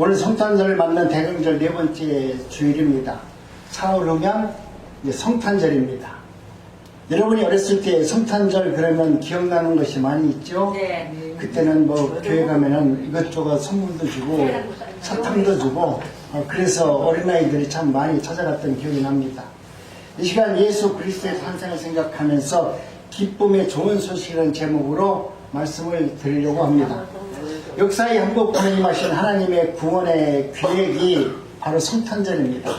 오늘 성탄절을 맞는 대경절 네 번째 주일입니다. 사흘 후면 성탄절입니다. 여러분이 어렸을 때 성탄절 그러면 기억나는 것이 많이 있죠? 네. 그때는 교회 가면은 이것저것 선물도 주고 사탕도 주고 그래서 어린아이들이 참 많이 찾아갔던 기억이 납니다. 이 시간 예수 그리스도의 탄생을 생각하면서 기쁨의 좋은 소식이라는 제목으로 말씀을 드리려고 합니다. 역사의 한복판에 임하신 하나님의 구원의 계획이 바로 성탄절입니다.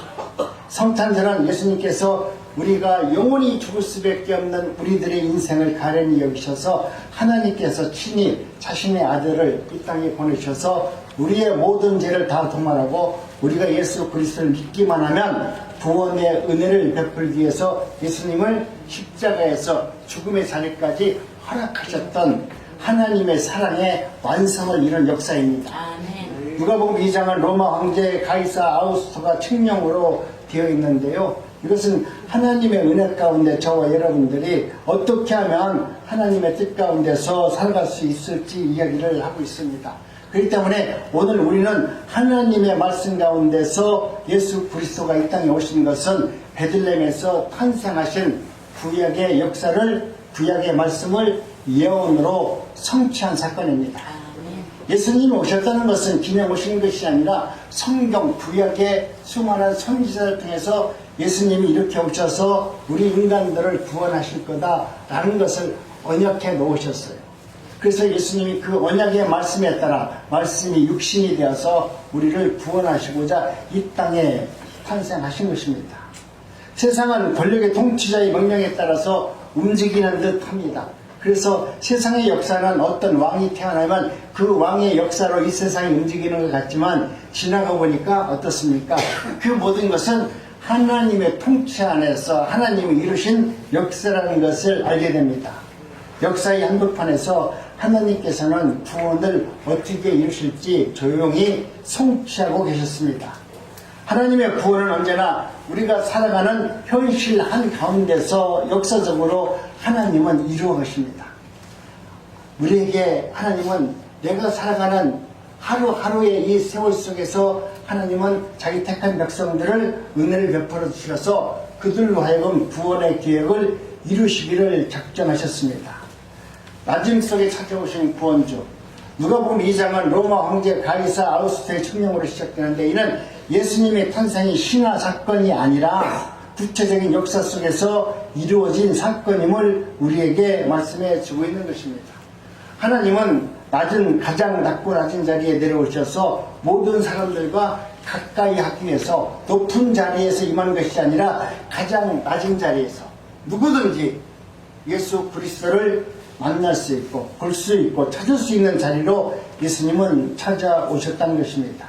성탄절은 예수님께서 우리가 영원히 죽을 수밖에 없는 우리들의 인생을 가련히 여기셔서 하나님께서 친히 자신의 아들을 이 땅에 보내셔서 우리의 모든 죄를 다 도말하고 우리가 예수 그리스도를 믿기만 하면 구원의 은혜를 베풀기 위해서 예수님을 십자가에서 죽음의 자리까지 허락하셨던 하나님의 사랑의 완성을 이룬 역사입니다. 아멘. 누가복음 2장은 로마 황제 가이사 아우구스토가 칙령으로 되어 있는데요. 이것은 하나님의 은혜 가운데 저와 여러분들이 어떻게 하면 하나님의 뜻 가운데서 살아갈 수 있을지 이야기를 하고 있습니다. 그렇기 때문에 오늘 우리는 하나님의 말씀 가운데서 예수 그리스도가 이 땅에 오신 것은 베들레헴에서 탄생하신 구약의 역사를, 구약의 말씀을 예언으로 성취한 사건입니다. 예수님이 오셨다는 것은 그냥 오신 것이 아니라 성경 구약의 수많은 선지자를 통해서 예수님이 이렇게 오셔서 우리 인간들을 구원하실 거다라는 것을 언약해 놓으셨어요. 그래서 예수님이 그 언약의 말씀에 따라 말씀이 육신이 되어서 우리를 구원하시고자 이 땅에 탄생하신 것입니다. 세상은 권력의 통치자의 명령에 따라서 움직이는 듯 합니다. 그래서 세상의 역사는 어떤 왕이 태어나면 그 왕의 역사로 이 세상이 움직이는 것 같지만 지나가 보니까 어떻습니까? 그 모든 것은 하나님의 통치 안에서 하나님이 이루신 역사라는 것을 알게 됩니다. 역사의 한복판에서 하나님께서는 구원을 어떻게 이루실지 조용히 성취하고 계셨습니다. 하나님의 구원은 언제나 우리가 살아가는 현실 한가운데서 역사적으로 하나님은 이루어 가십니다. 우리에게 하나님은 내가 살아가는 하루하루의 이 세월 속에서 하나님은 자기 택한 백성들을 은혜를 베풀어 주셔서 그들로 하여금 구원의 계획을 이루시기를 작정하셨습니다. 낮음 속에 찾아오신 구원주. 누가복음 2장은 로마 황제 가이사 아우구스토의 칙령으로 시작되는데 이는 예수님의 탄생이 신화 사건이 아니라 구체적인 역사 속에서 이루어진 사건임을 우리에게 말씀해 주고 있는 것입니다. 하나님은 가장 낮고 낮은 자리에 내려오셔서 모든 사람들과 가까이 하기 위해서 높은 자리에서 임하는 것이 아니라 가장 낮은 자리에서 누구든지 예수 그리스도를 만날 수 있고 볼 수 있고 찾을 수 있는 자리로 예수님은 찾아오셨다는 것입니다.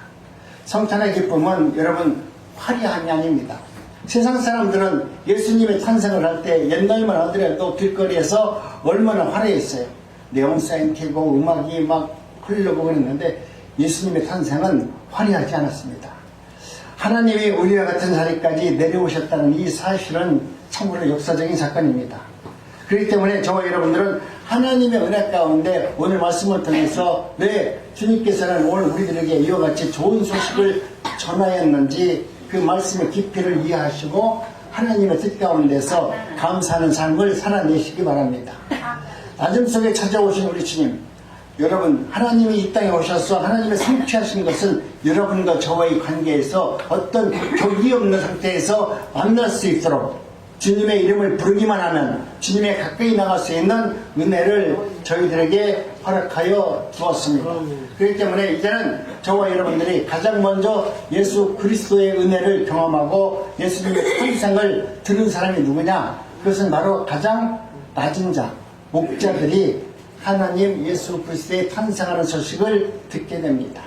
성탄의 기쁨은 여러분 화려함이 아닙니다. 세상 사람들은 예수님의 탄생을 할 때 옛날만 하더라도 길거리에서 얼마나 화려했어요. 네온사인 켜고 음악이 막 흐르고 그랬는데 예수님의 탄생은 화려하지 않았습니다. 하나님이 우리와 같은 자리까지 내려오셨다는 이 사실은 참으로 역사적인 사건입니다. 그렇기 때문에 저와 여러분들은 하나님의 은혜 가운데 오늘 말씀을 통해서 왜 주님께서는 오늘 우리들에게 이와 같이 좋은 소식을 전하였는지 그 말씀의 깊이를 이해하시고 하나님의 뜻 가운데서 감사하는 삶을 살아내시기 바랍니다. 낮음 속에 찾아오신 우리 주님, 여러분 하나님이 이 땅에 오셔서 하나님의 성취하신 것은 여러분과 저와의 관계에서 어떤 격이 없는 상태에서 만날 수 있도록 주님의 이름을 부르기만 하면 주님의 가까이 나갈 수 있는 은혜를 저희들에게 허락하여 주었습니다. 그렇기 때문에 이제는 저와 여러분들이 가장 먼저 예수 그리스도의 은혜를 경험하고 예수님의 탄생을 들은 사람이 누구냐? 그것은 바로 가장 낮은 자, 목자들이 하나님 예수 그리스도의 탄생하는 소식을 듣게 됩니다.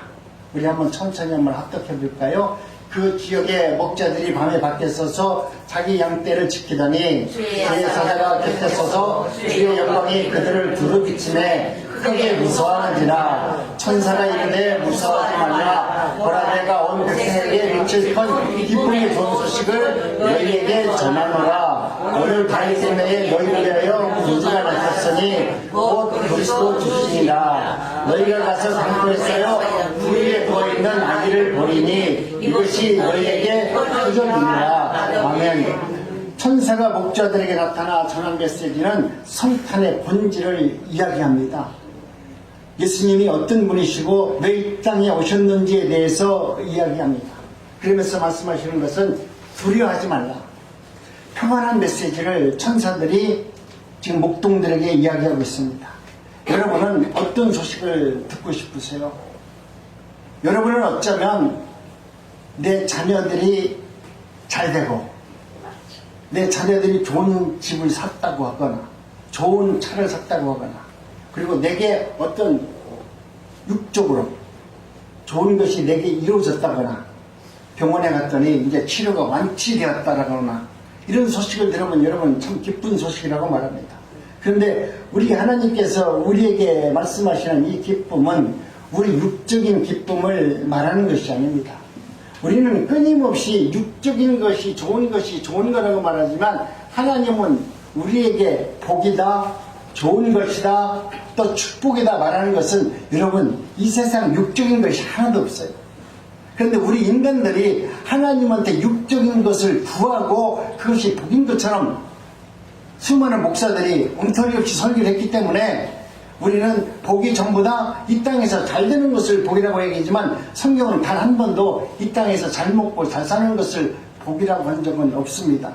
우리 한번 천천히 한번 합독해 볼까요? 그 지역의 목자들이 밤에 밖에 서서 자기 양떼를 지키더니 주의 사자가 곁에 서서 주의 영광이 그들을 두루 비치매 크게 무서워하는지라. 천사가 이르되 무서워하지 말라. 보라 내가 온 백성에게 미칠 큰 기쁨이 좋은 소식을 너희에게 전하노라. 너를 다윗의 내에 너희를 위하여 구주가 나타났으니 곧 그리스도 주시니라. 너희가 가서 강포했어요 그 위에 누워있는 아기를 보리니 이것이 너희에게 표적이니라. 아멘. 천사가 목자들에게 나타나 전한 메시지는 성탄의 본질을 이야기합니다. 예수님이 어떤 분이시고 왜 이 땅에 오셨는지에 대해서 이야기합니다. 그러면서 말씀하시는 것은 두려워하지 말라. 평안한 메시지를 천사들이 지금 목동들에게 이야기하고 있습니다. 여러분은 어떤 소식을 듣고 싶으세요? 여러분은 어쩌면 내 자녀들이 잘 되고 내 자녀들이 좋은 집을 샀다고 하거나 좋은 차를 샀다고 하거나 그리고 내게 어떤 육적으로 좋은 것이 내게 이루어졌다거나 병원에 갔더니 이제 치료가 완치되었다거나 이런 소식을 들으면 여러분 참 기쁜 소식이라고 말합니다. 그런데 우리 하나님께서 우리에게 말씀하시는 이 기쁨은 우리 육적인 기쁨을 말하는 것이 아닙니다. 우리는 끊임없이 육적인 것이 좋은 거라고 말하지만 하나님은 우리에게 복이다, 좋은 것이다, 또 축복이다 말하는 것은 여러분 이 세상 육적인 것이 하나도 없어요. 그런데 우리 인간들이 하나님한테 육적인 것을 구하고 그것이 복인 것처럼 수많은 목사들이 엉터리 없이 설교를 했기 때문에 우리는 복이 전부 다 이 땅에서 잘 되는 것을 복이라고 얘기하지만 성경은 단 한 번도 이 땅에서 잘 먹고 잘 사는 것을 복이라고 한 적은 없습니다.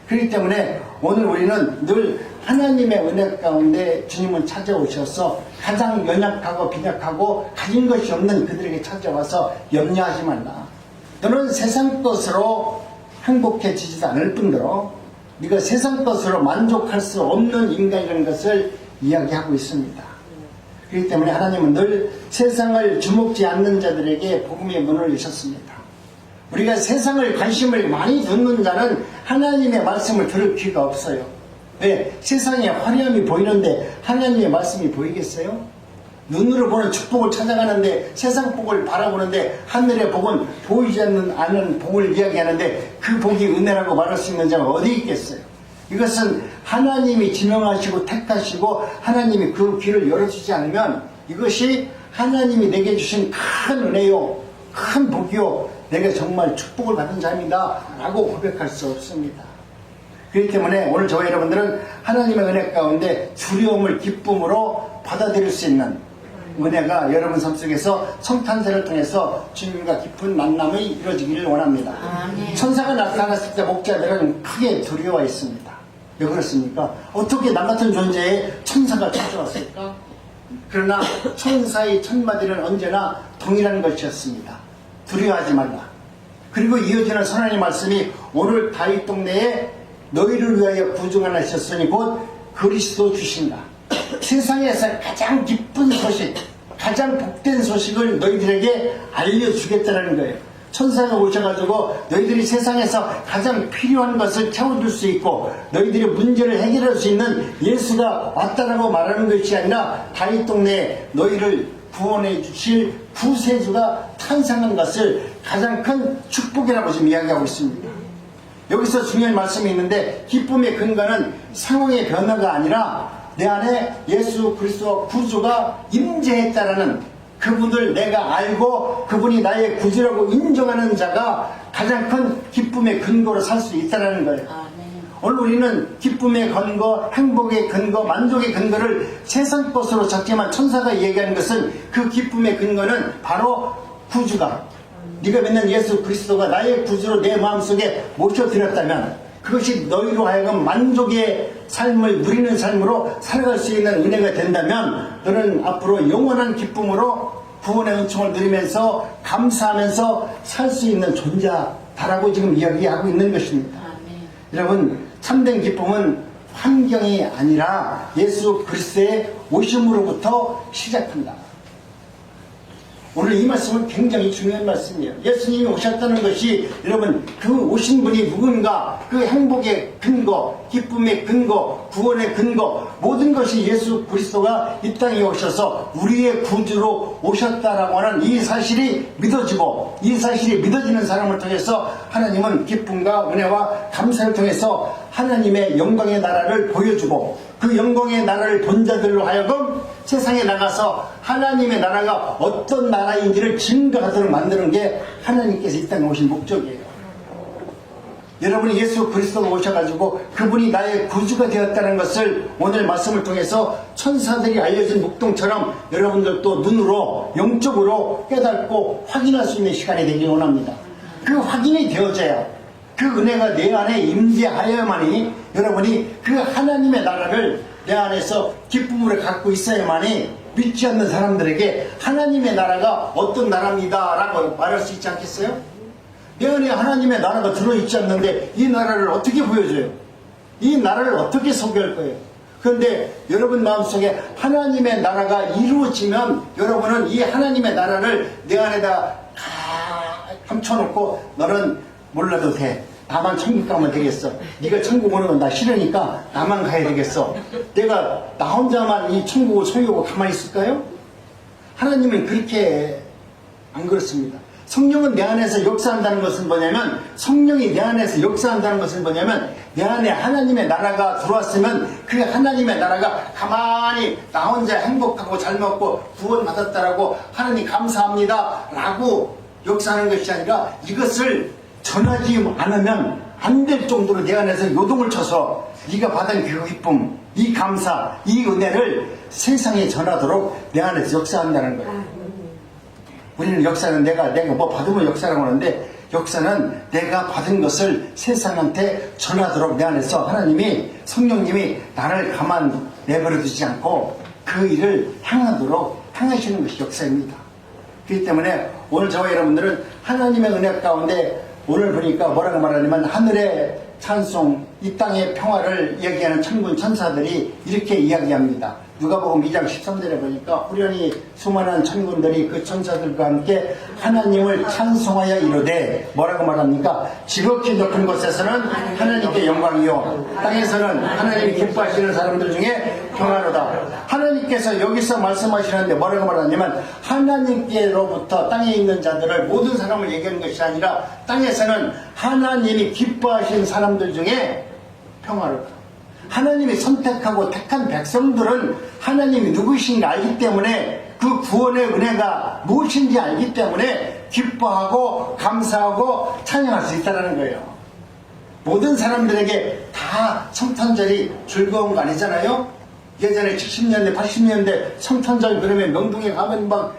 그렇기 때문에 오늘 우리는 늘 하나님의 은혜 가운데 주님은 찾아오셔서 가장 연약하고 빈약하고 가진 것이 없는 그들에게 찾아와서 염려하지 말라. 너는 세상 것으로 행복해지지도 않을 뿐더러 네가 세상 것으로 만족할 수 없는 인간이라는 것을 이야기하고 있습니다. 그렇기 때문에 하나님은 늘 세상을 주목지 않는 자들에게 복음의 문을 여셨습니다. 우리가 세상을 관심을 많이 두는 자는 하나님의 말씀을 들을 귀가 없어요. 왜? 세상에 화려함이 보이는데 하나님의 말씀이 보이겠어요? 눈으로 보는 축복을 찾아가는데 세상 복을 바라보는데 하늘의 복은 보이지 않는 복을 이야기하는데 그 복이 은혜라고 말할 수 있는 자가 어디 있겠어요? 이것은 하나님이 지명하시고 택하시고 하나님이 그 길을 열어주지 않으면 이것이 하나님이 내게 주신 큰 은혜요, 큰 복이요, 내가 정말 축복을 받은 자입니다 라고 고백할 수 없습니다. 그렇기 때문에 오늘 저와 여러분들은 하나님의 은혜 가운데 두려움을 기쁨으로 받아들일 수 있는 은혜가 여러분 삶 속에서 성탄절을 통해서 주님과 깊은 만남이 이루어지기를 원합니다. 천사가 나타났을 때 목자들은 크게 두려워했습니다. 왜 그렇습니까? 어떻게 나 같은 존재에 천사가 찾아왔을까? 그러나 천사의 첫마디는 언제나 동일한 것이었습니다. 두려워하지 말라. 그리고 이어지는 선하의 말씀이 오늘 다윗 동네에 너희를 위하여 구주가 나셨으니 곧 그리스도 주신다. 세상에서 가장 기쁜 소식, 가장 복된 소식을 너희들에게 알려주겠다는 거예요. 천사가 오셔가지고 너희들이 세상에서 가장 필요한 것을 채워줄 수 있고 너희들의 문제를 해결할 수 있는 예수가 왔다라고 말하는 것이 아니라 다윗 동네에 너희를 구원해 주실 구세주가 탄생한 것을 가장 큰 축복이라고 지금 이야기하고 있습니다. 여기서 중요한 말씀이 있는데 기쁨의 근거는 상황의 변화가 아니라 내 안에 예수 그리스도 구주가 임재했다라는 그분을 내가 알고 그분이 나의 구주라고 인정하는 자가 가장 큰 기쁨의 근거로 살 수 있다는 거예요. 오늘 우리는 기쁨의 근거, 행복의 근거, 만족의 근거를 세상 것으로 찾지만 천사가 얘기하는 것은 그 기쁨의 근거는 바로 구주가 네가 믿는 예수 그리스도가 나의 구주로 내 마음속에 모셔드렸다면 그것이 너희로 하여금 만족의 삶을 누리는 삶으로 살아갈 수 있는 은혜가 된다면 너는 앞으로 영원한 기쁨으로 구원의 은총을 누리면서 감사하면서 살 수 있는 존재다라고 지금 이야기하고 있는 것입니다. 여러분 참된 기쁨은 환경이 아니라 예수 그리스도의 오심으로부터 시작한다. 오늘 이 말씀은 굉장히 중요한 말씀이에요. 예수님이 오셨다는 것이 여러분 그 오신 분이 누군가, 그 행복의 근거, 기쁨의 근거, 구원의 근거, 모든 것이 예수 그리스도가 이 땅에 오셔서 우리의 구주로 오셨다라고 하는 이 사실이 믿어지고 이 사실이 믿어지는 사람을 통해서 하나님은 기쁨과 은혜와 감사를 통해서 하나님의 영광의 나라를 보여주고 그 영광의 나라를 본 자들로 하여금 세상에 나가서 하나님의 나라가 어떤 나라인지를 증거하도록 만드는 게 하나님께서 이 땅에 오신 목적이에요. 여러분이 예수 그리스도가 오셔가지고 그분이 나의 구주가 되었다는 것을 오늘 말씀을 통해서 천사들이 알려준 목동처럼 여러분들도 눈으로 영적으로 깨닫고 확인할 수 있는 시간이 되길 원합니다. 그 확인이 되어져야 그 은혜가 내 안에 임재하여야만이 여러분이 그 하나님의 나라를 내 안에서 기쁨으로 갖고 있어야만이 믿지 않는 사람들에게 하나님의 나라가 어떤 나라입니다 라고 말할 수 있지 않겠어요? 내 안에 하나님의 나라가 들어있지 않는데 이 나라를 어떻게 보여줘요? 이 나라를 어떻게 소개할 거예요? 그런데 여러분 마음속에 하나님의 나라가 이루어지면 여러분은 이 하나님의 나라를 내 안에다 감춰놓고 너는 몰라도 돼. 나만 천국 가면 되겠어. 네가 천국 오는 건 나 싫으니까 나만 가야 되겠어. 내가 나 혼자만 이 천국을 소유하고 가만히 있을까요? 하나님은 그렇게 안 그렇습니다. 성령은 내 안에서 역사한다는 것은 뭐냐면 성령이 내 안에서 역사한다는 것은 뭐냐면 내 안에 하나님의 나라가 들어왔으면 그 하나님의 나라가 가만히 나 혼자 행복하고 잘 먹고 구원받았다라고 하나님 감사합니다 라고 역사하는 것이 아니라 이것을 전하지 않으면 안 될 정도로 내 안에서 요동을 쳐서 네가 받은 그 기쁨, 이 감사, 이 은혜를 세상에 전하도록 내 안에서 역사한다는 거예요. 우리는 역사는 내가 뭐 받으면 역사라고 하는데 역사는 내가 받은 것을 세상한테 전하도록 내 안에서 하나님이 성령님이 나를 가만 내버려 두지 않고 그 일을 향하시는 것이 역사입니다. 그렇기 때문에 오늘 저와 여러분들은 하나님의 은혜 가운데 오늘 보니까 뭐라고 말하냐면 하늘의 찬송, 이 땅의 평화를 이야기하는 천군 천사들이 이렇게 이야기합니다. 누가복음 2장 13절에 보니까 후련히 수많은 천군들이 그 천사들과 함께 하나님을 찬송하여 이르되 뭐라고 말합니까? 지극히 높은 곳에서는 하나님께 영광이요 땅에서는 하나님이 기뻐하시는 사람들 중에 평화로다. 하나님께서 여기서 말씀하시는데 뭐라고 말하냐면 하나님께로부터 땅에 있는 자들을 모든 사람을 얘기하는 것이 아니라 땅에서는 하나님이 기뻐하시는 사람들 중에 평화로다. 하나님이 선택하고 택한 백성들은 하나님이 누구신가 알기 때문에 그 구원의 은혜가 무엇인지 알기 때문에 기뻐하고 감사하고 찬양할 수 있다는 거예요. 모든 사람들에게 다 성탄절이 즐거운 거 아니잖아요. 예전에 70년대 80년대 성탄절 그러면 명동에 가면 막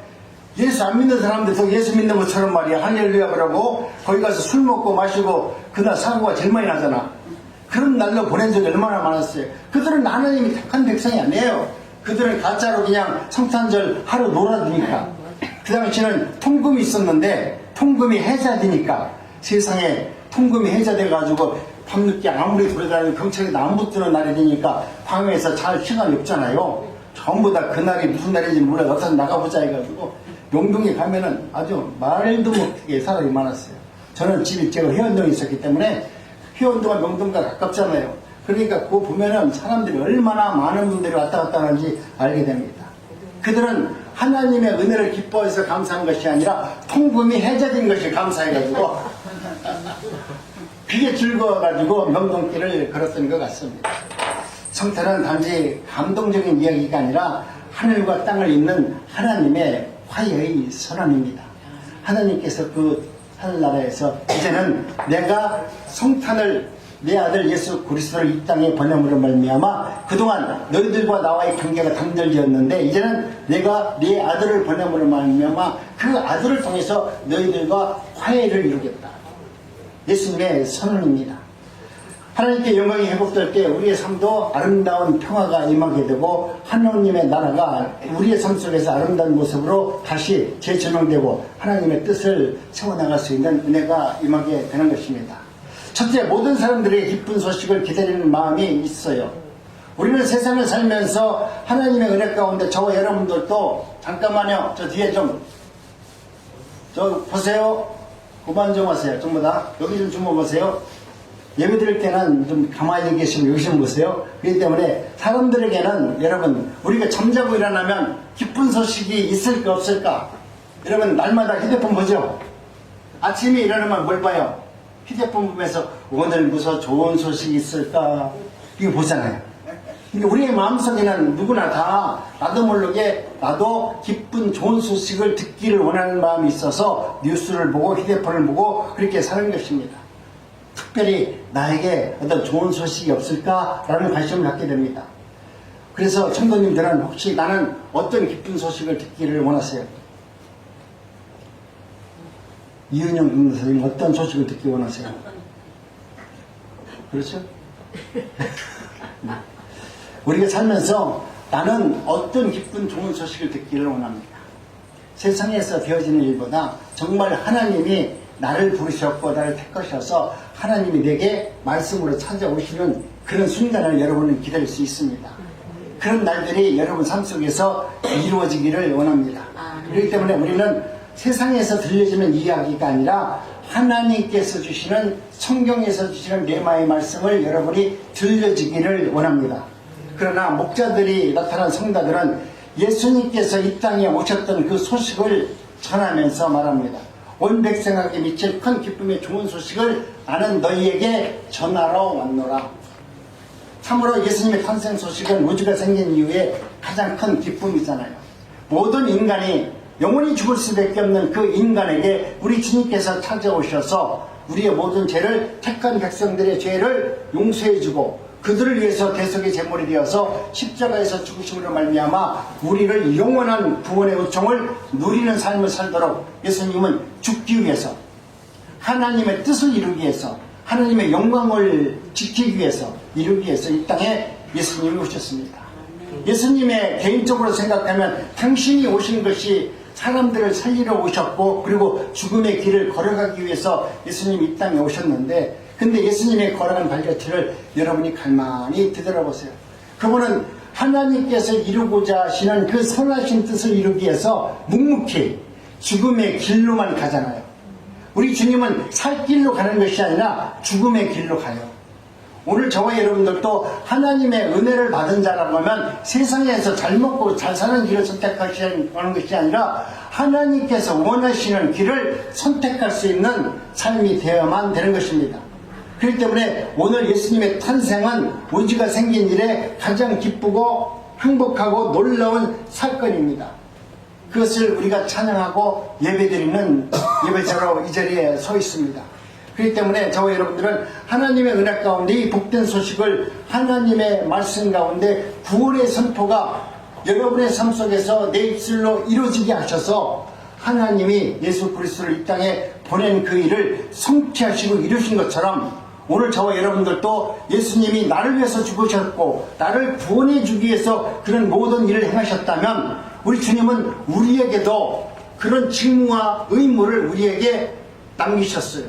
예수 안 믿는 사람들도 예수 믿는 것처럼 말이야 할렐루야 그러고 거기 가서 술 먹고 마시고 그날 사고가 제일 많이 나잖아. 그런 날로 보낸 적이 얼마나 많았어요. 그들은 하나님이 택한 백성이 아니에요. 그들은 가짜로 그냥 성탄절 하루 놀아주니까. 그 당시에는 통금이 있었는데 통금이 해제되니까 세상에 통금이 해제돼가지고 밤늦게 아무리 돌아다니는 경찰이 안 붙드는 날이 되니까 방에서 잘 시간이 없잖아요. 전부 다 그날이 무슨 날인지 몰라요. 어서 나가보자 해가지고 명동에 가면은 아주 말도 못하게 사람이 많았어요. 저는 집이 제가 해운동에 있었기 때문에 해운동과 명동과 가깝잖아요. 그러니까 그거 보면은 사람들이 얼마나 많은 분들이 왔다 갔다 하는지 알게 됩니다. 그들은 하나님의 은혜를 기뻐해서 감사한 것이 아니라 통금이 해제된 것이 감사해가지고 그게 즐거워가지고 명동길을 걸었던 것 같습니다. 성탄은 단지 감동적인 이야기가 아니라 하늘과 땅을 잇는 하나님의 화해의 선언입니다. 하나님께서 그 하늘나라에서 이제는 내가 성탄을 내 아들 예수 그리스도를 이 땅에 보냄으로 말미암아 그동안 너희들과 나와의 관계가 단절되었는데 이제는 내가 네 아들을 보냄으로 말미암아 그 아들을 통해서 너희들과 화해를 이루겠다. 예수님의 선언입니다. 하나님께 영광이 회복될 때 우리의 삶도 아름다운 평화가 임하게 되고 하나님의 나라가 우리의 삶 속에서 아름다운 모습으로 다시 재조명되고 하나님의 뜻을 세워나갈 수 있는 은혜가 임하게 되는 것입니다. 첫째, 모든 사람들의 기쁜 소식을 기다리는 마음이 있어요. 우리는 세상을 살면서 하나님의 은혜 가운데 저와 여러분들도 잠깐만요. 저 뒤에 저 보세요. 그만 좀 하세요. 전부 다 여기 좀 주워보세요. 예배 드릴 때는 좀 가만히 계시면 여기 좀 보세요. 그렇기 때문에 사람들에게는 여러분 우리가 잠자고 일어나면 기쁜 소식이 있을까 없을까? 여러분 날마다 휴대폰 보죠? 아침에 일어나면 뭘 봐요? 휴대폰 보면서 오늘 무슨 좋은 소식이 있을까? 이거 보잖아요. 근데 우리의 마음속에는 누구나 다 나도 모르게 나도 기쁜 좋은 소식을 듣기를 원하는 마음이 있어서 뉴스를 보고 휴대폰을 보고 그렇게 사는 것입니다. 특별히 나에게 어떤 좋은 소식이 없을까라는 관심을 갖게 됩니다. 그래서 청도님들은 혹시 나는 어떤 기쁜 소식을 듣기를 원하세요? 이은영 선생님 어떤 소식을 듣기 원하세요? 그렇죠? 우리가 살면서 나는 어떤 기쁜 좋은 소식을 듣기를 원합니다. 세상에서 되어지는 일보다 정말 하나님이 나를 부르셨고 나를 택하셔서 하나님이 내게 말씀으로 찾아오시는 그런 순간을 여러분은 기다릴 수 있습니다. 그런 날들이 여러분 삶 속에서 이루어지기를 원합니다. 그렇기 때문에 우리는 세상에서 들려지는 이야기가 아니라 하나님께서 주시는 성경에서 주시는 레마의 말씀을 여러분이 들려지기를 원합니다. 그러나 목자들이 나타난 성도들은 예수님께서 이 땅에 오셨던 그 소식을 전하면서 말합니다. 온 백성에게 미칠 큰 기쁨의 좋은 소식을 나는 너희에게 전하러 왔노라. 참으로 예수님의 탄생 소식은 우주가 생긴 이후에 가장 큰 기쁨이잖아요. 모든 인간이 영원히 죽을 수밖에 없는 그 인간에게 우리 주님께서 찾아오셔서 우리의 모든 죄를 택한 백성들의 죄를 용서해주고 그들을 위해서 대속의 제물이 되어서 십자가에서 죽으심으로 말미암아 우리를 영원한 구원의 은총을 누리는 삶을 살도록 예수님은 죽기 위해서 하나님의 뜻을 이루기 위해서, 하나님의 영광을 지키기 위해서, 이루기 위해서 이 땅에 예수님이 오셨습니다. 예수님의 개인적으로 생각하면 당신이 오신 것이 사람들을 살리러 오셨고, 그리고 죽음의 길을 걸어가기 위해서 예수님이 이 땅에 오셨는데, 근데 예수님의 걸어간 발자취를 여러분이 가만히 뒤돌아보세요. 그분은 하나님께서 이루고자 하시는 그 선하신 뜻을 이루기 위해서 묵묵히 죽음의 길로만 가잖아요. 우리 주님은 살 길로 가는 것이 아니라 죽음의 길로 가요. 오늘 저와 여러분들도 하나님의 은혜를 받은 자라고 하면 세상에서 잘 먹고 잘 사는 길을 선택하시는 것이 아니라 하나님께서 원하시는 길을 선택할 수 있는 삶이 되어야만 되는 것입니다. 그렇기 때문에 오늘 예수님의 탄생은 우주가 생긴 일에 가장 기쁘고 행복하고 놀라운 사건입니다. 그것을 우리가 찬양하고 예배드리는 예배자로 이 자리에 서 있습니다. 그렇기 때문에 저와 여러분들은 하나님의 은혜 가운데 이 복된 소식을 하나님의 말씀 가운데 구원의 선포가 여러분의 삶 속에서 내 입술로 이루어지게 하셔서 하나님이 예수 그리스도를 이 땅에 보낸 그 일을 성취하시고 이루신 것처럼 오늘 저와 여러분들도 예수님이 나를 위해서 죽으셨고 나를 구원해 주기 위해서 그런 모든 일을 행하셨다면 우리 주님은 우리에게도 그런 직무와 의무를 우리에게 남기셨어요.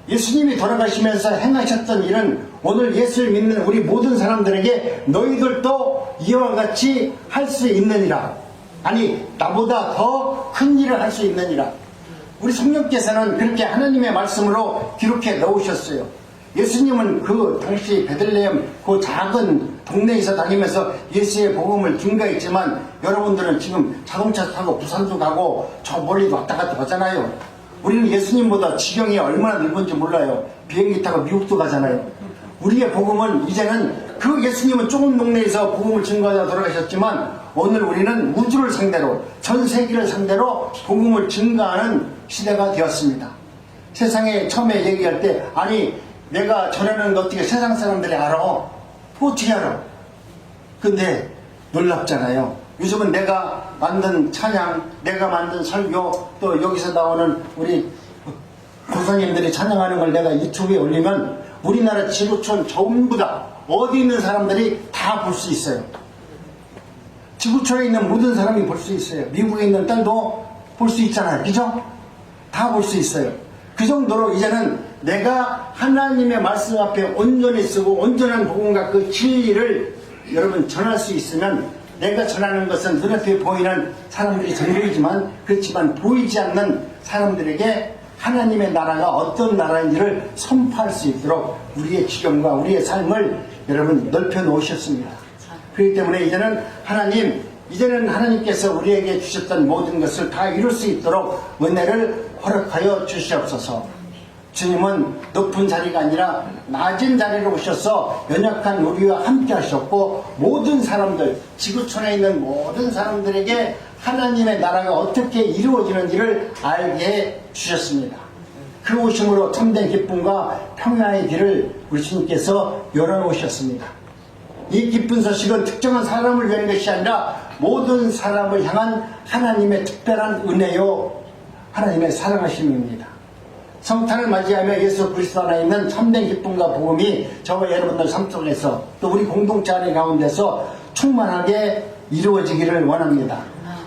예수님이 돌아가시면서 행하셨던 일은 오늘 예수를 믿는 우리 모든 사람들에게 너희들도 이와 같이 할 수 있느니라. 아니 나보다 더 큰 일을 할 수 있느니라. 우리 성령께서는 그렇게 하나님의 말씀으로 기록해 놓으셨어요. 예수님은 그 당시 베들레헴 그 작은 동네에서 다니면서 예수의 복음을 증거했지만 여러분들은 지금 자동차 타고 부산도 가고 저 멀리도 왔다 갔다 하잖아요. 우리는 예수님보다 지경이 얼마나 넓은지 몰라요. 비행기 타고 미국도 가잖아요. 우리의 복음은 이제는 그 예수님은 조금 동네에서 복음을 증거하다 돌아가셨지만 오늘 우리는 우주를 상대로 전 세계를 상대로 복음을 증거하는 시대가 되었습니다. 세상에 처음에 얘기할 때 아니 내가 전하는 거 어떻게 세상 사람들이 알아? 어떻게 알아? 근데 놀랍잖아요. 요즘은 내가 만든 찬양, 내가 만든 설교, 또 여기서 나오는 우리 교사님들이 찬양하는 걸 내가 유튜브에 올리면 우리나라 지구촌 전부 다 어디 있는 사람들이 다 볼 수 있어요. 지구촌에 있는 모든 사람이 볼 수 있어요. 미국에 있는 딸도 볼 수 있잖아요. 그죠? 다 볼 수 있어요. 그 정도로 이제는 내가 하나님의 말씀 앞에 온전히 쓰고 온전한 복음과 그 진리를 여러분 전할 수 있으면 내가 전하는 것은 눈앞에 보이는 사람들이 전부이지만 그렇지만 보이지 않는 사람들에게 하나님의 나라가 어떤 나라인지를 선포할 수 있도록 우리의 지경과 우리의 삶을 여러분 넓혀 놓으셨습니다. 그렇기 때문에 이제는 하나님께서 우리에게 주셨던 모든 것을 다 이룰 수 있도록 은혜를 허락하여 주시옵소서. 주님은 높은 자리가 아니라 낮은 자리로 오셔서 연약한 우리와 함께 하셨고 모든 사람들, 지구촌에 있는 모든 사람들에게 하나님의 나라가 어떻게 이루어지는지를 알게 해 주셨습니다. 그 오심으로 참된 기쁨과 평화의 길을 우리 주님께서 열어놓으셨습니다. 이 기쁜 소식은 특정한 사람을 위한 것이 아니라 모든 사람을 향한 하나님의 특별한 은혜요 하나님의 사랑하심입니다. 성탄을 맞이하며 예수 그리스도 안에 있는 참된 기쁨과 복음이 저와 여러분들 삶 속에서 또 우리 공동체 안에 가운데서 충만하게 이루어지기를 원합니다.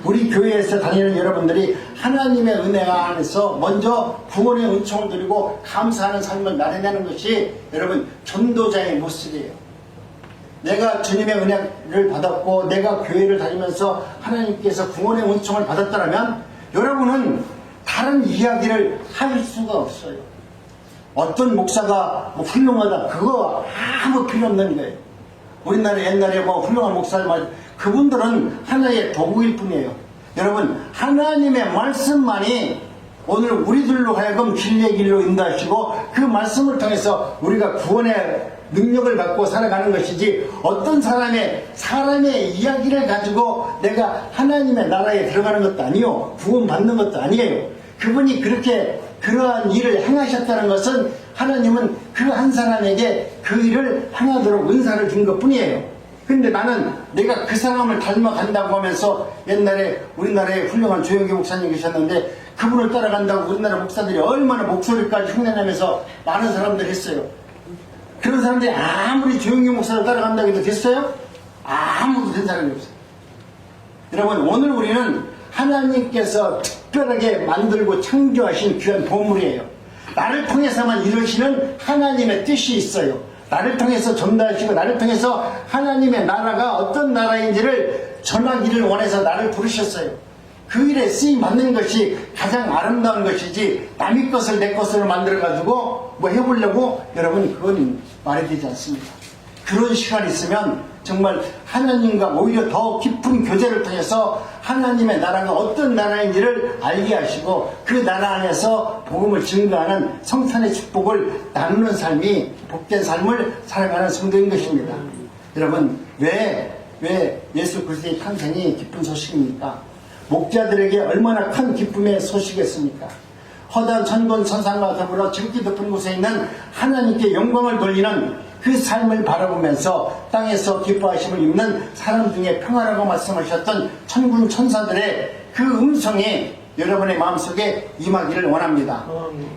우리 교회에서 다니는 여러분들이 하나님의 은혜 안에서 먼저 구원의 은총을 드리고 감사하는 삶을 나타내는 것이 여러분 전도자의 모습이에요. 내가 주님의 은혜를 받았고 내가 교회를 다니면서 하나님께서 구원의 은총을 받았다면 여러분은 다른 이야기를 할 수가 없어요. 어떤 목사가 뭐 훌륭하다 그거 아무 필요 없는 거예요. 우리나라 옛날에 뭐 훌륭한 목사들 그분들은 하나의 도구일 뿐이에요. 여러분 하나님의 말씀만이 오늘 우리들로 하여금 진리의 길로 인도하시고 그 말씀을 통해서 우리가 구원의 능력을 받고 살아가는 것이지 어떤 사람의 이야기를 가지고 내가 하나님의 나라에 들어가는 것도 아니요 구원 받는 것도 아니에요. 그분이 그렇게 그러한 일을 행하셨다는 것은 하나님은 그 한 사람에게 그 일을 행하도록 은사를 준 것 뿐이에요. 근데 나는 내가 그 사람을 닮아간다고 하면서 옛날에 우리나라에 훌륭한 조영기 목사님 계셨는데 그분을 따라간다고 우리나라 목사들이 얼마나 목소리까지 흉내내면서 많은 사람들이 했어요. 그런 사람들이 아무리 조용기 목사를 따라간다고 해도 됐어요? 아무도 된 사람이 없어요. 여러분, 오늘 우리는 하나님께서 특별하게 만들고 창조하신 귀한 보물이에요. 나를 통해서만 이루시는 하나님의 뜻이 있어요. 나를 통해서 전달하시고 나를 통해서 하나님의 나라가 어떤 나라인지를 전하기를 원해서 나를 부르셨어요. 그 일에 쓰임 받는 것이 가장 아름다운 것이지 남의 것을 내 것으로 만들어가지고 뭐 해보려고, 여러분, 그건 말이 되지 않습니다. 그런 시간이 있으면 정말 하나님과 오히려 더 깊은 교제를 통해서 하나님의 나라가 어떤 나라인지를 알게 하시고 그 나라 안에서 복음을 증거하는 성탄의 축복을 나누는 삶이 복된 삶을 살아가는 성도인 것입니다. 여러분, 왜 예수 그리스도의 탄생이 기쁜 소식입니까? 목자들에게 얼마나 큰 기쁨의 소식이었습니까? 허다한 천군 천상과 더불어 지극히 높은 곳에 있는 하나님께 영광을 돌리는 그 삶을 바라보면서 땅에서 기뻐하심을 입는 사람 중에 평화라고 말씀하셨던 천군 천사들의 그 음성이 여러분의 마음속에 임하기를 원합니다.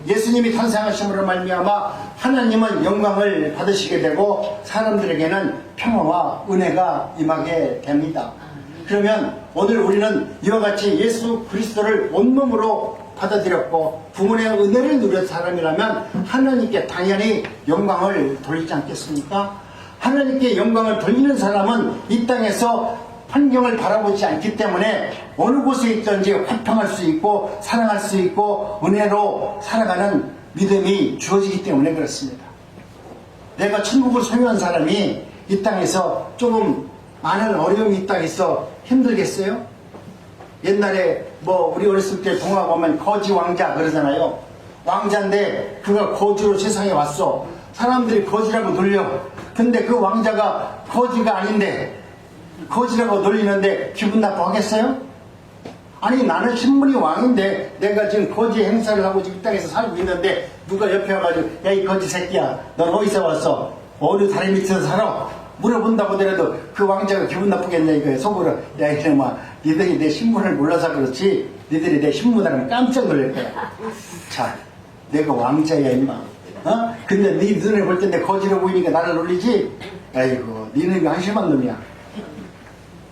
예수님이 탄생하심으로 말미암아 하나님은 영광을 받으시게 되고 사람들에게는 평화와 은혜가 임하게 됩니다. 그러면 오늘 우리는 이와 같이 예수 그리스도를 온몸으로 받아들였고 구원의 은혜를 누린 사람이라면 하나님께 당연히 영광을 돌리지 않겠습니까? 하나님께 영광을 돌리는 사람은 이 땅에서 환경을 바라보지 않기 때문에 어느 곳에 있든지 화평할 수 있고 사랑할 수 있고 은혜로 살아가는 믿음이 주어지기 때문에 그렇습니다. 내가 천국을 소유한 사람이 이 땅에서 조금 많은 어려움이 있다 해서 힘들겠어요? 옛날에 뭐 우리 어렸을 때 동화 보면 거지 왕자 그러잖아요. 왕자인데 그가 거지로 세상에 왔어. 사람들이 거지라고 놀려. 근데 그 왕자가 거지가 아닌데 거지라고 놀리는데 기분 나빠하겠어요? 아니, 나는 신분이 왕인데 내가 지금 거지 행사를 하고 지금 이 땅에서 살고 있는데 누가 옆에 와가지고 야, 이 거지 새끼야, 넌 어디서 왔어? 어디 다리 밑에서 살아? 물어본다고 하더라도 그 왕자가 기분 나쁘겠네 이거예요. 속으로, 야 이놈아, 니들이 내 신분을 몰라서 그렇지 니들이 내 신분 알면 깜짝 놀랄 거야. 자, 내가 왕자야 임마. 어? 근데 네 눈에 볼 때 내 거지로 보이니까 나를 놀리지? 아이고, 니는 한심한 놈이야.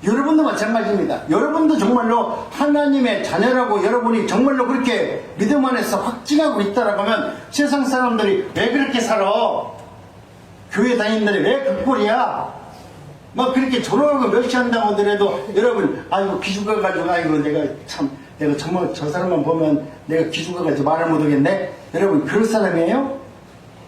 여러분도 마찬가지입니다. 여러분도 정말로 하나님의 자녀라고 여러분이 정말로 그렇게 믿음 안에서 확증하고 있다라고 하면 세상 사람들이 왜 그렇게 살아? 교회 다니는데 왜 그 꼴이야? 막 그렇게 조롱하고 멸시한다고 하더라도 여러분, 아이고 기죽어 가지고, 아이고 내가 정말 저 사람만 보면 내가 기죽어 가지고 말을 못하겠네. 여러분, 그럴 사람이에요?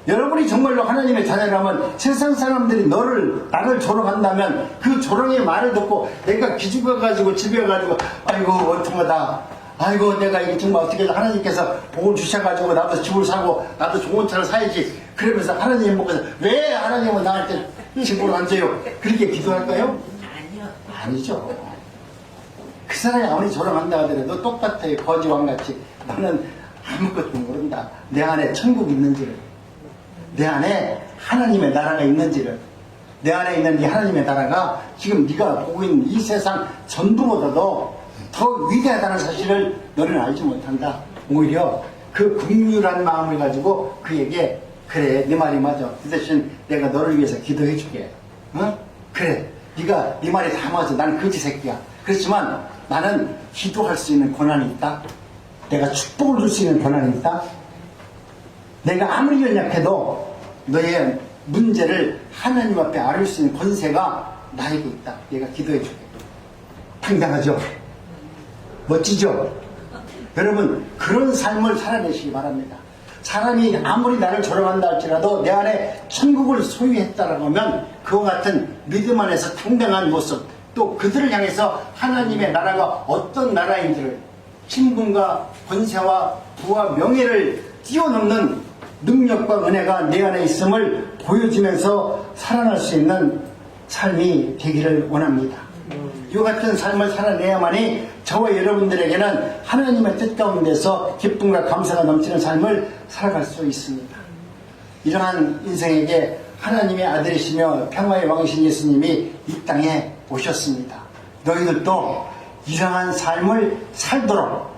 여러분이 정말로 하나님의 자녀라면 세상 사람들이 나를 조롱한다면 그 조롱의 말을 듣고 내가 기죽어 가지고 집에 가지고, 아이고 어떡하다, 아이고 내가 이게 정말 어떻게 하나님께서 복을 주셔가지고 나도 집을 사고 나도 좋은 차를 사야지, 그러면서 하나님 보고서 왜 하나님은 나한테 집을 안 줘요? 그렇게 기도할까요? 아니요. 아니죠. 그 사람이 아무리 조롱한다 하더라도 똑같아요. 거지왕같이 나는 아무것도 모른다. 내 안에 천국이 있는지를, 내 안에 하나님의 나라가 있는지를, 내 안에 있는 이 하나님의 나라가 지금 네가 보고 있는 이 세상 전부보다도 더 위대하다는 사실을 너는 알지 못한다. 오히려 그 긍휼한 마음을 가지고 그에게, 그래 네 말이 맞아, 그 대신 내가 너를 위해서 기도해 줄게. 어? 그래, 네가 네 말이 다 맞아. 나는 거지 새끼야. 그렇지만 나는 기도할 수 있는 권한이 있다. 내가 축복을 줄 수 있는 권한이 있다. 내가 아무리 연약해도 너의 문제를 하나님 앞에 아뢰 수 있는 권세가 나에게 있다. 내가 기도해 줄게. 당당하죠? 멋지죠? 여러분, 그런 삶을 살아내시기 바랍니다. 사람이 아무리 나를 조롱한다 할지라도 내 안에 천국을 소유했다라고 하면 그와 같은 믿음 안에서 당당한 모습, 또 그들을 향해서 하나님의 나라가 어떤 나라인지를, 신분과 권세와 부와 명예를 뛰어넘는 능력과 은혜가 내 안에 있음을 보여주면서 살아날 수 있는 삶이 되기를 원합니다. 이와 같은 삶을 살아내야만이 저와 여러분들에게는 하나님의 뜻 가운데서 기쁨과 감사가 넘치는 삶을 살아갈 수 있습니다. 이러한 인생에게 하나님의 아들이시며 평화의 왕이신 예수님이 이 땅에 오셨습니다. 너희들도 이러한 삶을 살도록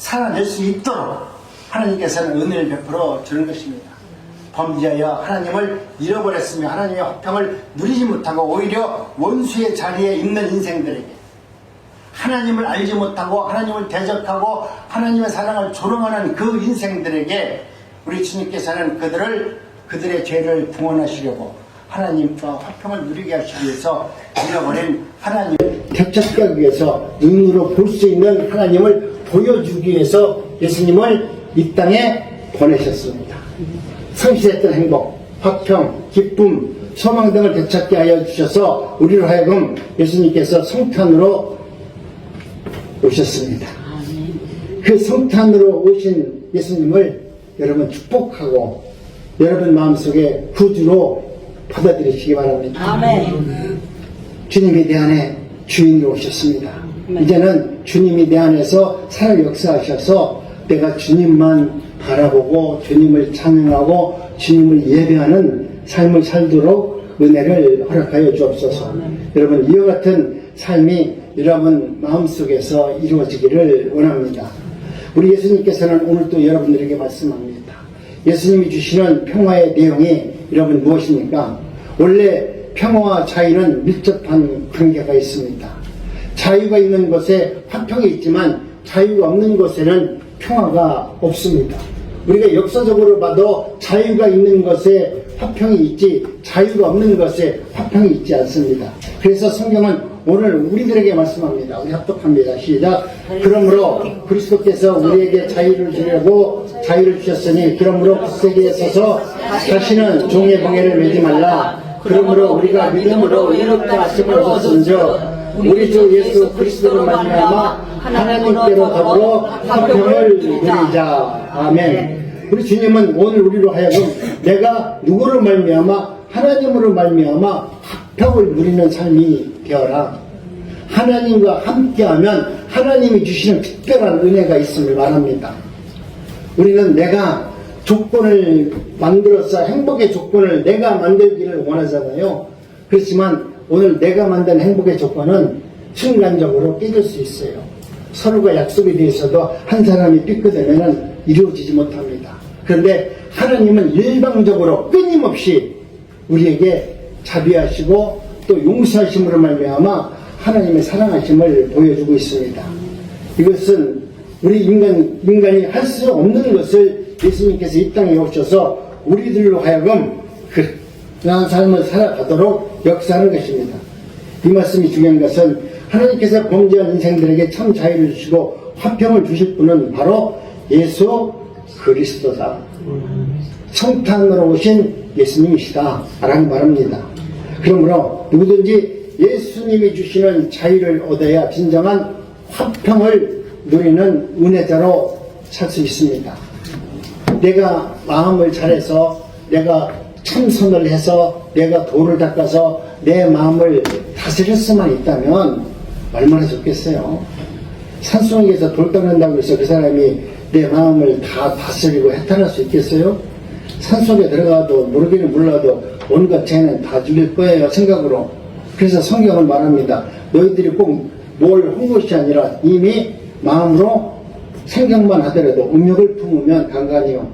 살아낼 수 있도록 하나님께서는 은혜를 베풀어 주는 것입니다. 범죄하여 하나님을 잃어버렸으며 하나님의 화평을 누리지 못하고 오히려 원수의 자리에 있는 인생들에게, 하나님을 알지 못하고 하나님을 대적하고 하나님의 사랑을 조롱하는 그 인생들에게 우리 주님께서는 그들의 죄를 구원하시려고 하나님과 화평을 누리게 하시기 위해서 잃어버린 하나님을 되찾기 위해서 눈으로 볼 수 있는 하나님을 보여주기 위해서 예수님을 이 땅에 보내셨습니다. 상실했던 행복, 화평, 기쁨, 소망 등을 되찾게 하여 주셔서 우리로 하여금 예수님께서 성탄으로 오셨습니다. 그 성탄으로 오신 예수님을 여러분 축복하고 여러분 마음속에 구주로 받아들이시기 바랍니다. 아멘. 주님이 내 안에 주인으로 오셨습니다. 이제는 주님이 내 안에서 살아 역사하셔서 내가 주님만 바라보고 주님을 찬양하고 주님을 예배하는 삶을 살도록 은혜를 허락하여 주옵소서. 여러분, 이와 같은 삶이 여러분 마음속에서 이루어지기를 원합니다. 우리 예수님께서는 오늘 또 여러분들에게 말씀합니다. 예수님이 주시는 평화의 내용이 여러분 무엇입니까? 원래 평화와 자유는 밀접한 관계가 있습니다. 자유가 있는 곳에 화평이 있지만 자유가 없는 곳에는 평화가 없습니다. 우리가 역사적으로 봐도 자유가 있는 것에 화평이 있지 자유가 없는 것에 화평이 있지 않습니다. 그래서 성경은 오늘 우리들에게 말씀합니다. 우리 합독합니다. 시작. 그러므로 그리스도께서 우리에게 자유를 주려고 자유를 주셨으니 그러므로 굳세게 서서 다시는 종의 방해를 매지 말라. 그러므로 우리가 믿음으로 이롭다 하심을 얻었은즉 우리 주 예수 그리스도로 말미암아 하나님께로 더불어 화평을 누리자. 아멘. 우리 주님은 오늘 우리로 하여금 내가 누구로 말미암아 하나님으로 말미암아 화평을 누리는 삶이 되어라. 하나님과 함께하면 하나님이 주시는 특별한 은혜가 있음을 말합니다. 우리는 내가 조건을 만들어서 행복의 조건을 내가 만들기를 원하잖아요. 그렇지만 오늘 내가 만든 행복의 조건은 순간적으로 깨질 수 있어요. 서로가 약속이 되어 있어도 한 사람이 삐끗되면 이루어지지 못합니다. 그런데 하나님은 일방적으로 끊임없이 우리에게 자비하시고 또 용서하심으로 말미암아 하나님의 사랑하심을 보여주고 있습니다. 이것은 우리 인간이 할 수 없는 것을 예수님께서 이 땅에 오셔서 우리들로 하여금 그런 삶을 살아가도록 역사하는 것입니다. 이 말씀이 중요한 것은 하나님께서 범죄한 인생들에게 참 자유를 주시고 화평을 주실 분은 바로 예수 그리스도다. 성탄으로 오신 예수님이시다 라고 말합니다. 그러므로 누구든지 예수님이 주시는 자유를 얻어야 진정한 화평을 누리는 은혜자로 살 수 있습니다. 내가 마음을 잘해서 내가 참선을 해서 내가 도를 닦아서 내 마음을 다스릴 수만 있다면 얼마나 좋겠어요. 산속에서 돌 닦는다고 해서 그 사람이 내 마음을 다 다스리고 해탈할 수 있겠어요? 산속에 들어가도 모르기는 몰라도 온갖 죄는 다 죽일 거예요, 생각으로. 그래서 성경은 말합니다. 너희들이 꼭 뭘 한 것이 아니라 이미 마음으로 생각만 하더라도 음욕을 품으면 간간이요.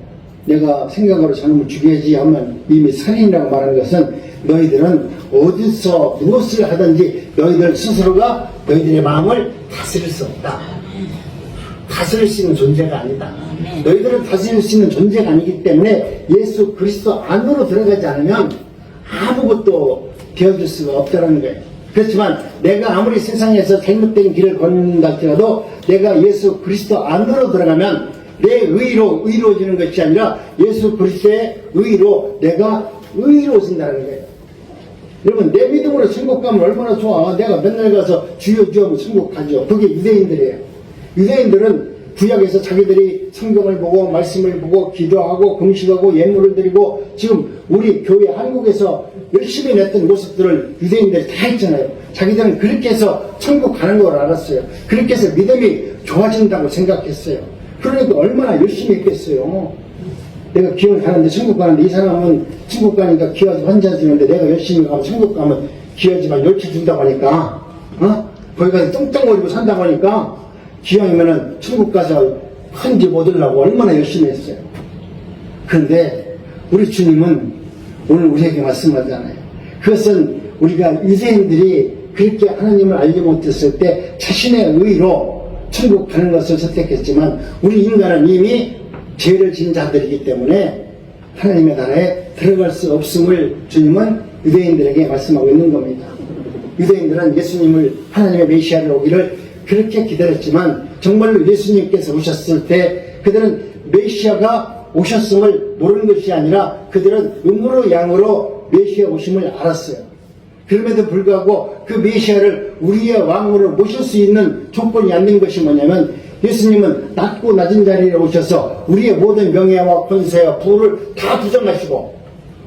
내가 생각으로 저놈을 죽여야지 하면 이미 살인이라고 말하는 것은 너희들은 어디서 무엇을 하든지 너희들 스스로가 너희들의 마음을 다스릴 수 없다. 다스릴 수 있는 존재가 아니다. 너희들은 다스릴 수 있는 존재가 아니기 때문에 예수 그리스도 안으로 들어가지 않으면 아무것도 되어줄 수가 없다는 거예요. 그렇지만 내가 아무리 세상에서 잘못된 길을 걷는다 할지라도 내가 예수 그리스도 안으로 들어가면 내 의로 의로워지는 것이 아니라 예수 그리스도의 의로 내가 의로워진다는 거예요. 여러분, 내 믿음으로 천국 가면 얼마나 좋아. 내가 맨날 가서 주여 주여 하면 천국 가죠. 그게 유대인들이에요. 유대인들은 구약에서 자기들이 성경을 보고 말씀을 보고 기도하고 금식하고 예물을 드리고 지금 우리 교회 한국에서 열심히 냈던 모습들을 유대인들이 다 했잖아요. 자기들은 그렇게 해서 천국 가는 걸 알았어요. 그렇게 해서 믿음이 좋아진다고 생각했어요. 그러니까 얼마나 열심히 했겠어요. 내가 기원 가는데 천국 가는데 이 사람은 천국 가니까 기와서 환자 주는데 내가 열심히 가면 천국 가면 기와지만 열치 준다고 하니까 거기 가서 뚱뚱거리고 산다고 하니까 기왕이면은 천국 가서 큰 집 얻으려고 얼마나 열심히 했어요. 그런데 우리 주님은 오늘 우리에게 말씀하잖아요. 그것은 우리가 유대인들이 그렇게 하나님을 알지 못했을 때 자신의 의로 천국 가는 것을 선택했지만 우리 인간은 이미 죄를 지은 자들이기 때문에 하나님의 나라에 들어갈 수 없음을 주님은 유대인들에게 말씀하고 있는 겁니다. 유대인들은 예수님을 하나님의 메시아를 오기를 그렇게 기다렸지만 정말로 예수님께서 오셨을 때 그들은 메시아가 오셨음을 모르는 것이 아니라 그들은 음으로 양으로 메시아 오심을 알았어요. 그럼에도 불구하고 그 메시아를 우리의 왕으로 모실 수 있는 조건이 안 된 것이 뭐냐면 예수님은 낮고 낮은 자리에 오셔서 우리의 모든 명예와 권세와 부를 다 부정하시고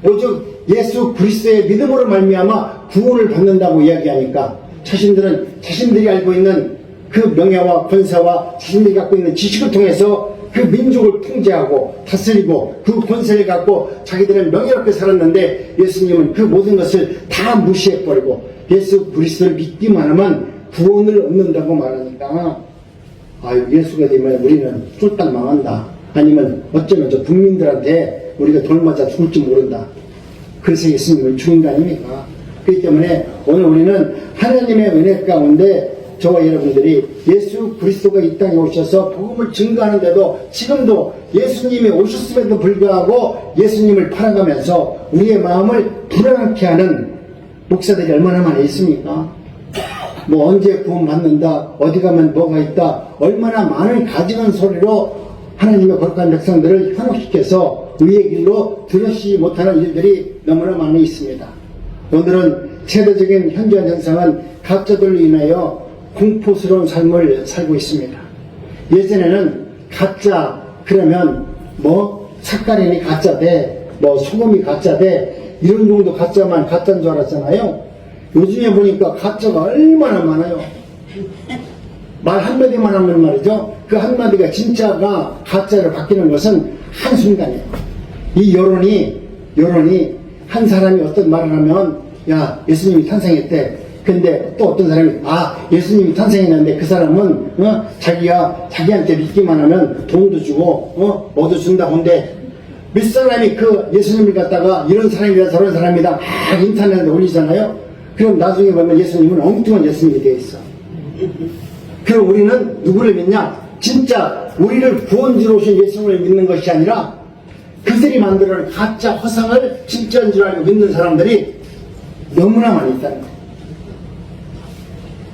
오직 예수 그리스도의 믿음으로 말미암아 구원을 받는다고 이야기하니까 자신들은 자신들이 알고 있는 그 명예와 권세와 자신들이 갖고 있는 지식을 통해서 그 민족을 통제하고 다스리고 그 권세를 갖고 자기들은 명예롭게 살았는데 예수님은 그 모든 것을 다 무시해버리고 예수 그리스도를 믿기만 하면 구원을 얻는다고 말하니까 아유 예수가 되면 우리는 쫄딱 망한다. 아니면 어쩌면 저 국민들한테 우리가 돌맞아 죽을지 모른다. 그래서 예수님을 죽인 거 아닙니까? 그렇기 때문에 오늘 우리는 하나님의 은혜 가운데 저와 여러분들이 예수 그리스도가 이 땅에 오셔서 복음을 증거하는데도 지금도 예수님이 오셨음에도 불구하고 예수님을 팔아가면서 우리의 마음을 불안하게 하는 목사들이 얼마나 많이 있습니까? 뭐 언제 구원 받는다, 어디 가면 뭐가 있다, 얼마나 많은 가지런 소리로 하나님의 거룩한 백성들을 현혹시켜서 의의 길로 들으시지 못하는 일들이 너무나 많이 있습니다. 오늘은 세대적인 현존 현상은 가짜들로 인하여 공포스러운 삶을 살고 있습니다. 예전에는 가짜 그러면 뭐 삭가린이 가짜대, 뭐 소금이 가짜대 이런 정도 가짜만 가짜인 줄 알았잖아요. 요즘에 보니까 가짜가 얼마나 많아요. 말 한마디만 하면 말이죠. 그 한마디가 진짜가 가짜로 바뀌는 것은 한순간이에요. 이 여론이 한 사람이 어떤 말을 하면 야 예수님이 탄생했대. 근데 또 어떤 사람이 예수님이 탄생했는데 그 사람은 자기한테 믿기만 하면 돈도 주고 뭐도 준다고 한데 몇 사람이 그 예수님을 갖다가 이런 사람이다 저런 사람이다 인터넷에 올리잖아요. 그럼 나중에 보면 예수님은 엉뚱한 예수님이 되어 있어. 그럼 우리는 누구를 믿냐? 진짜 우리를 구원주로 오신 예수님을 믿는 것이 아니라 그들이 만들어낸 가짜 허상을 진짜인 줄 알고 믿는 사람들이 너무나 많이 있다는 거예요.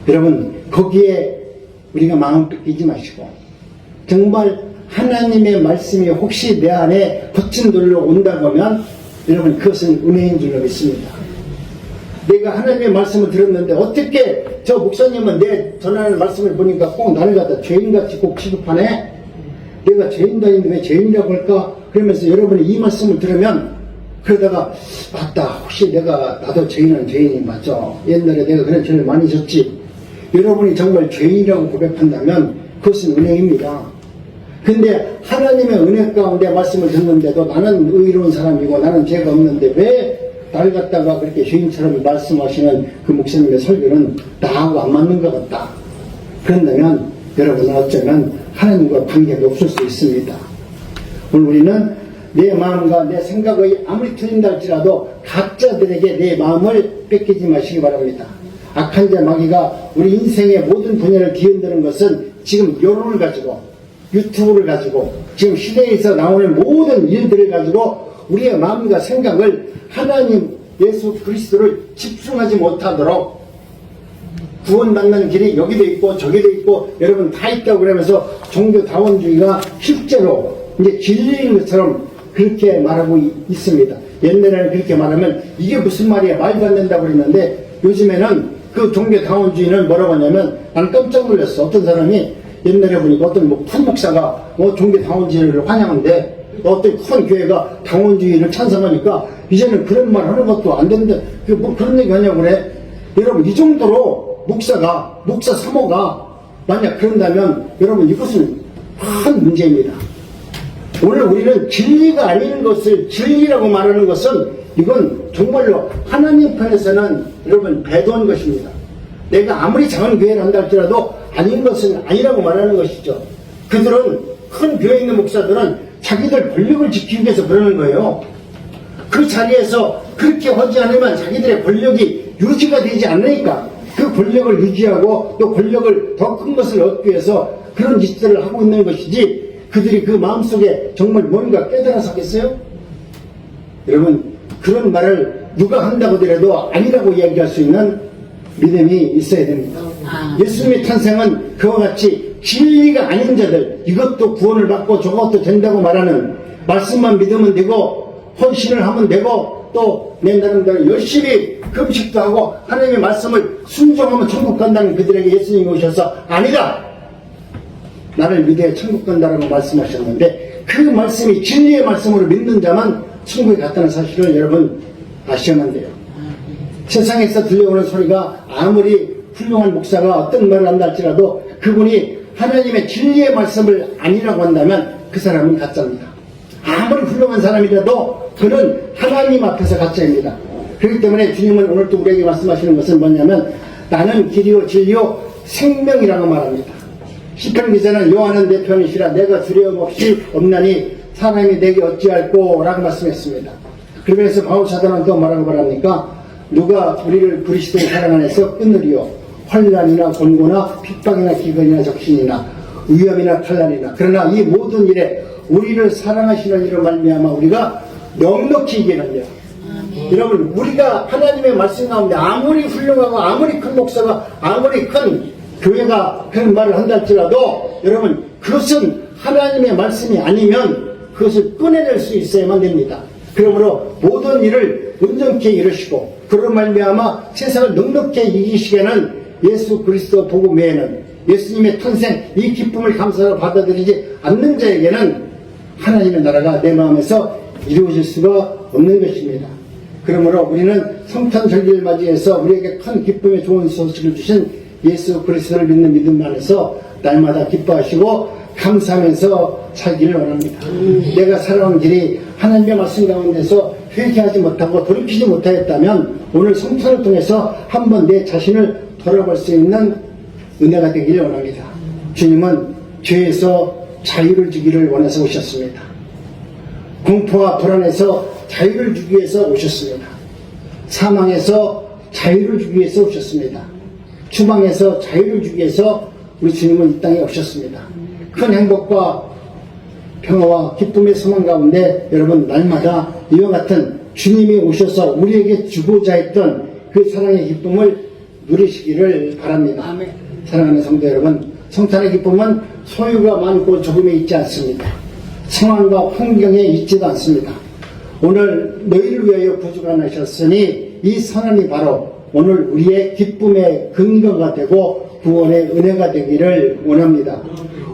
여러분 거기에 우리가 마음 뺏기지 마시고 정말 하나님의 말씀이 혹시 내 안에 거친 돌로 온다고 하면 여러분 그것은 은혜인 줄로 믿습니다. 내가 하나님의 말씀을 들었는데 어떻게 저 목사님은 내 전하는 말씀을 보니까 꼭 나를 갖다 죄인같이 꼭 취급하네? 내가 죄인다인데 왜 죄인이라고 할까? 그러면서 여러분이 이 말씀을 들으면 그러다가 맞다 혹시 나도 죄인이 맞죠? 옛날에 내가 그런 죄를 많이 졌지. 여러분이 정말 죄인이라고 고백한다면 그것은 은혜입니다. 근데 하나님의 은혜 가운데 말씀을 듣는데도 나는 의로운 사람이고 나는 죄가 없는데 왜 날 갖다가 그렇게 죄인처럼 말씀하시는 그 목사님의 설교는 나하고 안 맞는 것 같다. 그런다면 여러분은 어쩌면 하나님과 관계가 없을 수 있습니다. 오늘 우리는 내 마음과 내 생각이 아무리 틀린다 할지라도 가짜들에게 내 마음을 뺏기지 마시기 바랍니다. 악한 자 마귀가 우리 인생의 모든 분야를 뒤흔드는 것은 지금 여론을 가지고 유튜브를 가지고 지금 시대에서 나오는 모든 일들을 가지고 우리의 마음과 생각을 하나님 예수 그리스도를 집중하지 못하도록 구원받는 길이 여기도 있고 저기도 있고 여러분 다 있다고 그러면서 종교다원주의가 실제로 이제 진리인 것처럼 그렇게 말하고 있습니다. 옛날에는 그렇게 말하면 이게 무슨 말이야 말도 안 된다고 그랬는데 요즘에는 그 종교다원주의는 뭐라고 하냐면 난 깜짝 놀랐어. 어떤 사람이 옛날에 보니까 어떤 큰 목사가 종교다원주의를 환영한데 어떤 큰 교회가 다원주의를 찬성하니까 이제는 그런 말 하는 것도 안 되는데 뭐 그런 얘기 하냐고 그래. 여러분 이 정도로 목사 사모가 만약 그런다면 여러분 이것은 큰 문제입니다. 오늘 우리는 진리가 아닌 것을 진리라고 말하는 것은 이건 정말로 하나님 편에서는 여러분 배도한 것입니다. 내가 아무리 작은 교회를 한다 할지라도 아닌 것은 아니라고 말하는 것이죠. 그들은 큰 교회에 있는 목사들은 자기들 권력을 지키기 위해서 그러는 거예요. 그 자리에서 그렇게 하지 않으면 자기들의 권력이 유지가 되지 않으니까 그 권력을 유지하고 또 권력을 더 큰 것을 얻기 위해서 그런 짓들을 하고 있는 것이지, 그들이 그 마음속에 정말 뭔가 깨달아서 하겠어요? 여러분, 그런 말을 누가 한다고 하더라도 아니라고 이야기할 수 있는 믿음이 있어야 됩니다. 예수님의 탄생은 그와 같이 진리가 아닌 자들, 이것도 구원을 받고 저것도 된다고 말하는, 말씀만 믿으면 되고 헌신을 하면 되고 또 내 나름대로 열심히 금식도 하고 하나님의 말씀을 순종하면 천국 간다는 그들에게 예수님이 오셔서 아니다, 나를 믿어야 천국 간다라고 말씀하셨는데, 그 말씀이 진리의 말씀으로 믿는 자만 천국에 갔다는 사실을 여러분 아셔야만 돼요. 세상에서 들려오는 소리가 아무리 훌륭한 목사가 어떤 말을 한다 할지라도 그분이 하나님의 진리의 말씀을 아니라고 한다면 그 사람은 가짜입니다. 아무리 훌륭한 사람이라도 그는 하나님 앞에서 가짜입니다. 그렇기 때문에 주님은 오늘 또 우리에게 말씀하시는 것은 뭐냐면, 나는 길이요 진리요 생명이라고 말합니다. 시편 기자는 요한은 내 편이시라 내가 두려움 없이 없나니 사람이 내게 어찌할꼬 라고 말씀했습니다. 그러면서 바울 사도는 또 뭐라고 말합니까? 누가 우리를 그리스도의 사랑 안에서 끊으리요? 환난이나 곤고나 핍박이나 기근이나 적신이나 위험이나 탈난이나, 그러나 이 모든 일에 우리를 사랑하시는 이로 말미암아 우리가 넉넉히 이기는데요. 여러분, 우리가 하나님의 말씀 가운데 아무리 훌륭하고 아무리 큰 목사가 아무리 큰 교회가 그런 말을 한다 할지라도 여러분, 그것은 하나님의 말씀이 아니면 그것을 꺼내낼 수 있어야만 됩니다. 그러므로 모든 일을 온전케 이루시고 그런 말미암아 세상을 넉넉히 이기시게는 예수 그리스도 복음 외에는, 예수님의 탄생 이 기쁨을 감사로 받아들이지 않는 자에게는 하나님의 나라가 내 마음에서 이루어질 수가 없는 것입니다. 그러므로 우리는 성탄절기를 맞이해서 우리에게 큰 기쁨의 좋은 소식을 주신 예수 그리스도를 믿는 믿음 안에서 날마다 기뻐하시고 감사하면서 살기를 원합니다. 내가 살아온 길이 하나님의 말씀 가운데서 회개하지 못하고 돌이키지 못하였다면 오늘 성탄을 통해서 한번 내 자신을 돌아볼 수 있는 은혜가 되기를 원합니다. 주님은 죄에서 자유를 주기를 원해서 오셨습니다. 공포와 불안에서 자유를 주기 위해서 오셨습니다. 사망에서 자유를 주기 위해서 오셨습니다. 추방에서 자유를 주기 위해서 우리 주님은 이 땅에 오셨습니다. 큰 행복과 평화와 기쁨의 소망 가운데 여러분, 날마다 이와 같은 주님이 오셔서 우리에게 주고자 했던 그 사랑의 기쁨을 누리시기를 바랍니다. 아멘. 사랑하는 성도 여러분, 성탄의 기쁨은 소유가 많고 적음에 있지 않습니다. 상황과 환경에 있지도 않습니다. 오늘 너희를 위하여 구주가 나셨으니 이 선언이 바로 오늘 우리의 기쁨의 근거가 되고 구원의 은혜가 되기를 원합니다.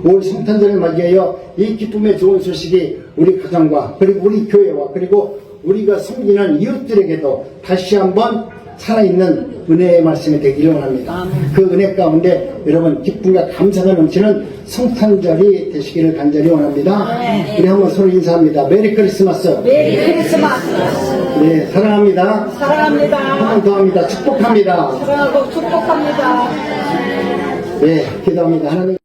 올 성탄절을 맞이하여 이 기쁨의 좋은 소식이 우리 가정과 그리고 우리 교회와 그리고 우리가 섬기는 이웃들에게도 다시 한번 살아있는 은혜의 말씀이 되기를 원합니다. 그 은혜 가운데 여러분 기쁨과 감사가 넘치는 성탄절이 되시기를 간절히 원합니다. 우리 한번 서로 인사합니다. 메리 크리스마스. 메리 크리스마스. 네, 사랑합니다. 사랑합니다. 한 번 더 합니다. 축복합니다. 사랑하고 축복합니다. 네, 기도합니다. 하나님.